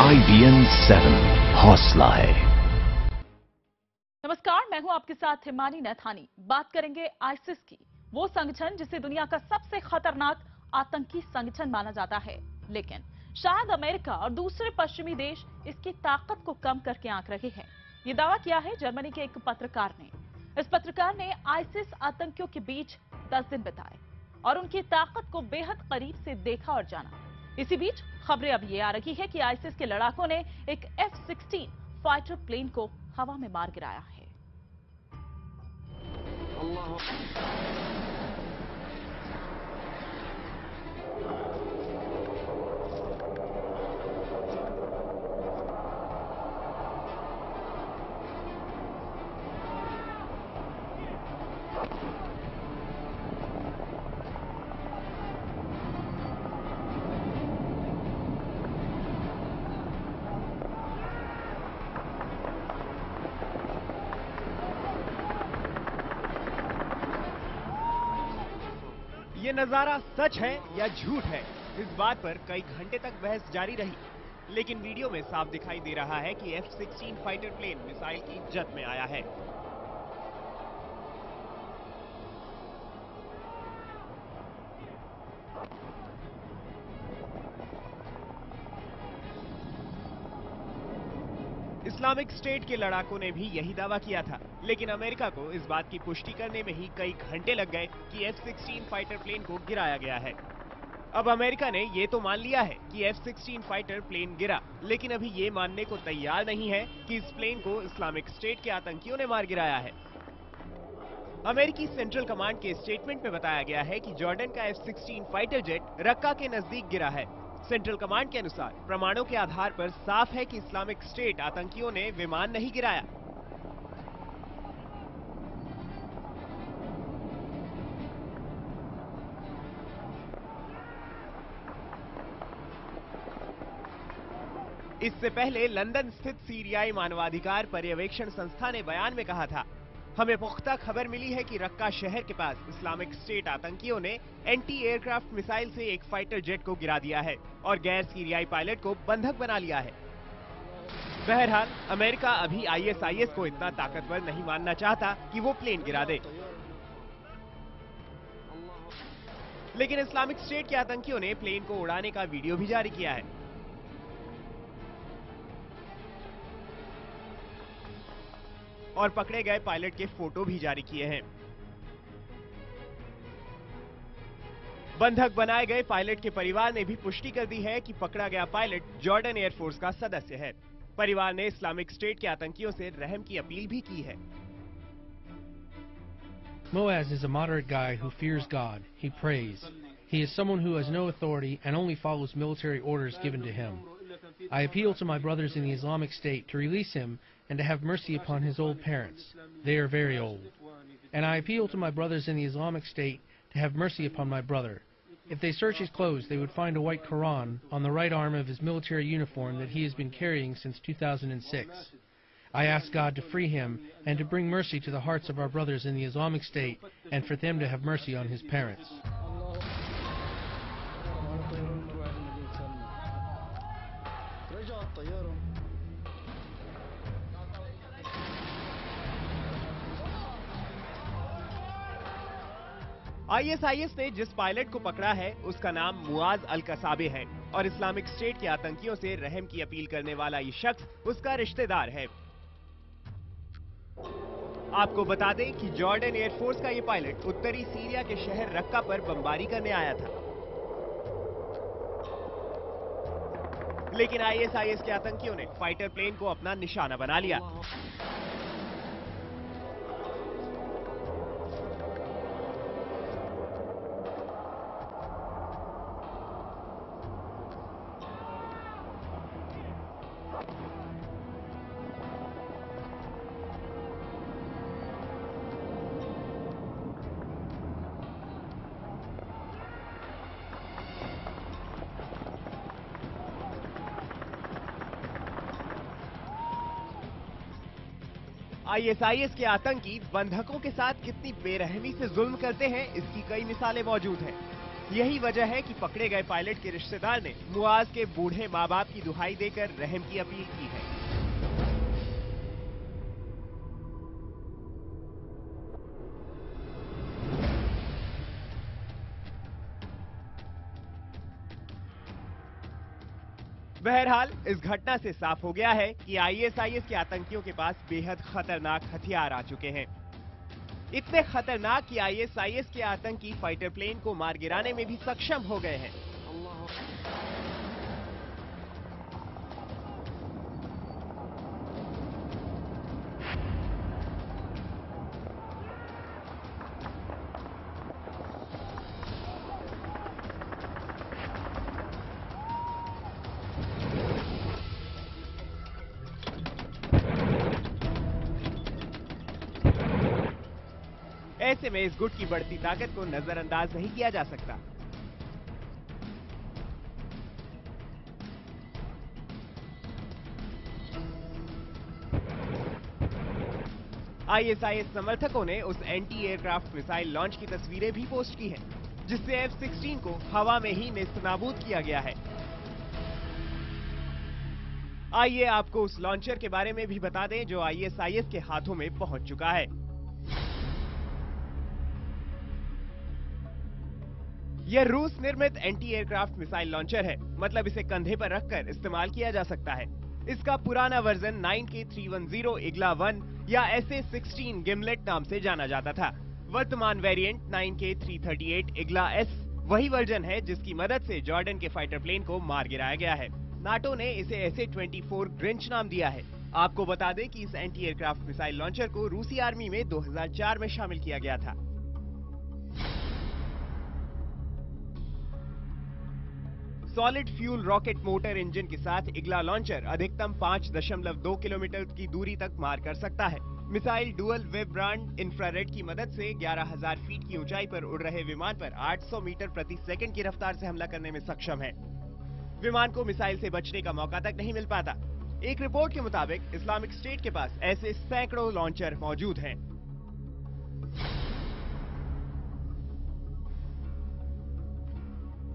IBN 7 हौसला है। नमस्कार, मैं हूं आपके साथ हिमानी नैथानी। बात करेंगे आईसिस की, वो संगठन जिसे दुनिया का सबसे खतरनाक आतंकी संगठन माना जाता है। लेकिन शायद अमेरिका और दूसरे पश्चिमी देश इसकी ताकत को कम करके आंक रहे हैं। ये दावा किया है जर्मनी के एक पत्रकार ने। इस पत्रकार ने आईसिस आतंकियों के बीच 10 दिन बिताए और उनकी ताकत को बेहद करीब से देखा और जाना। इसी बीच खबरें अब ये आ रही है कि आईसिस के लड़ाकों ने एक F-16 फाइटर प्लेन को हवा में मार गिराया है। ये नजारा सच है या झूठ है, इस बात पर कई घंटे तक बहस जारी रही, लेकिन वीडियो में साफ दिखाई दे रहा है कि F-16 फाइटर प्लेन मिसाइल की जद में आया है। इस्लामिक स्टेट के लड़ाकों ने भी यही दावा किया था, लेकिन अमेरिका को इस बात की पुष्टि करने में ही कई घंटे लग गए कि F-16 फाइटर प्लेन को गिराया गया है। अब अमेरिका ने ये तो मान लिया है कि F-16 फाइटर प्लेन गिरा, लेकिन अभी ये मानने को तैयार नहीं है कि इस प्लेन को इस्लामिक स्टेट के आतंकियों ने मार गिराया है। अमेरिकी सेंट्रल कमांड के स्टेटमेंट में बताया गया है कि जॉर्डन का F-16 फाइटर जेट रक्का के नजदीक गिरा है। सेंट्रल कमांड के अनुसार प्रमाणों के आधार पर साफ है कि इस्लामिक स्टेट आतंकियों ने विमान नहीं गिराया। इससे पहले लंदन स्थित सीरियाई मानवाधिकार पर्यवेक्षण संस्था ने बयान में कहा था, हमें पुख्ता खबर मिली है कि रक्का शहर के पास इस्लामिक स्टेट आतंकियों ने एंटी एयरक्राफ्ट मिसाइल से एक फाइटर जेट को गिरा दिया है और गैर सीरियाई पायलट को बंधक बना लिया है। बहरहाल अमेरिका अभी ISIS को इतना ताकतवर नहीं मानना चाहता कि वो प्लेन गिरा दे, लेकिन इस्लामिक स्टेट के आतंकियों ने प्लेन को उड़ाने का वीडियो भी जारी किया है। और पकड़े गए पायलट के फोटो भी जारी किए हैं। बंधक बनाए गए पायलट के परिवार ने भी पुष्टि कर दी है कि पकड़ा गया पायलट जॉर्डन एयरफोर्स का सदस्य है। परिवार ने इस्लामिक स्टेट के आतंकियों से रहम की अपील भी की है। Moaz is a moderate guy who fears God. He prays. He is someone who has no authority and only follows military orders given to him. I appeal to my brothers in the Islamic State to release him and to have mercy upon his old parents. They are very old. And I appeal to my brothers in the Islamic State to have mercy upon my brother. If they search his clothes, they would find a white Quran on the right arm of his military uniform that he has been carrying since 2006. I ask God to free him and to bring mercy to the hearts of our brothers in the Islamic State and for them to have mercy on his parents. ISIS ने जिस pilot को पकड़ा है उसका नाम मुआज अल कसाबे है और Islamic state के आतंकियों से रहम की अपील करने वाला ये शख्स उसका रिश्तेदार है। आपको बता दें कि जॉर्डन एयरफोर्स का ये पायलट उत्तरी सीरिया के शहर रक्का पर बमबारी करने आया था, लेकिन ISIS के आतंकियों ने फाइटर प्लेन को अपना निशाना बना लिया। ISIS के आतंकी बंधकों के साथ कितनी बेरहमी से जुल्म करते हैं, इसकी कई मिसालें मौजूद हैं। यही वजह है कि पकड़े गए पायलट के रिश्तेदार ने मुआज के बूढ़े माँ बाप की दुहाई देकर रहम की अपील की है। बहरहाल इस घटना से साफ हो गया है कि आईएसआईएस के आतंकियों के पास बेहद खतरनाक हथियार आ चुके हैं। इतने खतरनाक कि आईएसआईएस के आतंकी फाइटर प्लेन को मार गिराने में भी सक्षम हो गए हैं। ऐसे में इस गुट की बढ़ती ताकत को नजरअंदाज नहीं किया जा सकता। आईएसआईएस समर्थकों ने उस एंटी एयरक्राफ्ट मिसाइल लॉन्च की तस्वीरें भी पोस्ट की हैं, जिससे F-16 को हवा में ही नेस्तनाबूद किया गया है। आइए आपको उस लॉन्चर के बारे में भी बता दें जो आईएसआईएस के हाथों में पहुंच चुका है। यह रूस निर्मित एंटी एयरक्राफ्ट मिसाइल लॉन्चर है, मतलब इसे कंधे पर रखकर इस्तेमाल किया जा सकता है। इसका पुराना वर्जन 9K310 इग्ला 1 या SA-16 गिमलेट नाम से जाना जाता था। वर्तमान वेरिएंट 9K338 इग्ला S वही वर्जन है जिसकी मदद से जॉर्डन के फाइटर प्लेन को मार गिराया गया है। नाटो ने इसे SA-24 ग्रिंच नाम दिया है। आपको बता दें कि इस एंटी एयरक्राफ्ट मिसाइल लॉन्चर को रूसी आर्मी में 2004 में शामिल किया गया था। Solid fuel rocket motor engine के साथ इग्ला लॉन्चर अधिकतम 5.2 किलोमीटर की दूरी तक मार कर सकता है। Missile dual web brand infrared की मदद से 11,000 फीट की ऊंचाई पर उड़ रहे विमान पर 800 मीटर प्रति सेकंड की रफ्तार से हमला करने में सक्षम है। विमान को मिसाइल से बचने का मौका तक नहीं मिल पाता। एक रिपोर्ट के मुताबिक इस्लामिक स्टेट के पास ऐसे सैकड़ों लॉन्चर मौजूद हैं।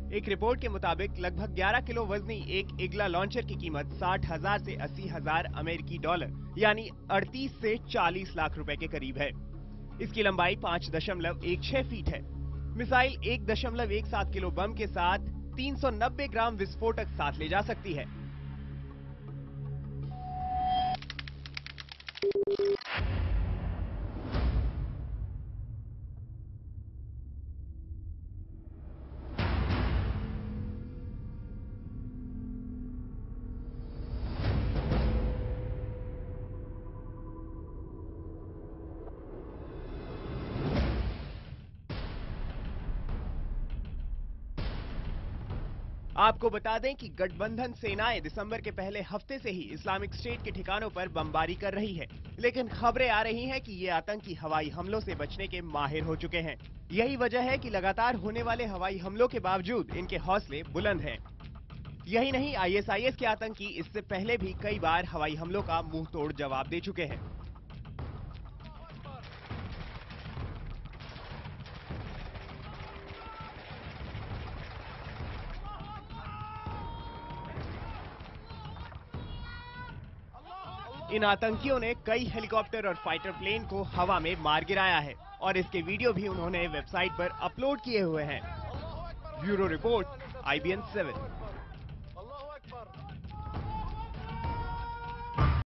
एक रिपोर्ट के मुताबिक लगभग 11 किलो वजनी एक इग्ला लॉन्चर की कीमत 60,000 से 80,000 अमेरिकी डॉलर यानी 38 से 40 लाख रुपए के करीब है। इसकी लंबाई 5.16 फीट है। मिसाइल 1.17 किलो बम के साथ 390 ग्राम विस्फोटक साथ ले जा सकती है। आपको बता दें कि गठबंधन सेनाएं दिसंबर के पहले हफ्ते से ही इस्लामिक स्टेट के ठिकानों पर बमबारी कर रही है, लेकिन खबरें आ रही हैं कि ये आतंकी हवाई हमलों से बचने के माहिर हो चुके हैं। यही वजह है कि लगातार होने वाले हवाई हमलों के बावजूद इनके हौसले बुलंद हैं। यही नहीं, आईएसआईएस के आतंकी इससे पहले भी कई बार हवाई हमलों का मुंह तोड़ जवाब दे चुके हैं। इन आतंकियों ने कई हेलीकॉप्टर और फाइटर प्लेन को हवा में मार गिराया है और इसके वीडियो भी उन्होंने वेबसाइट पर अपलोड किए हुए हैं। Bureau report, IBN 7।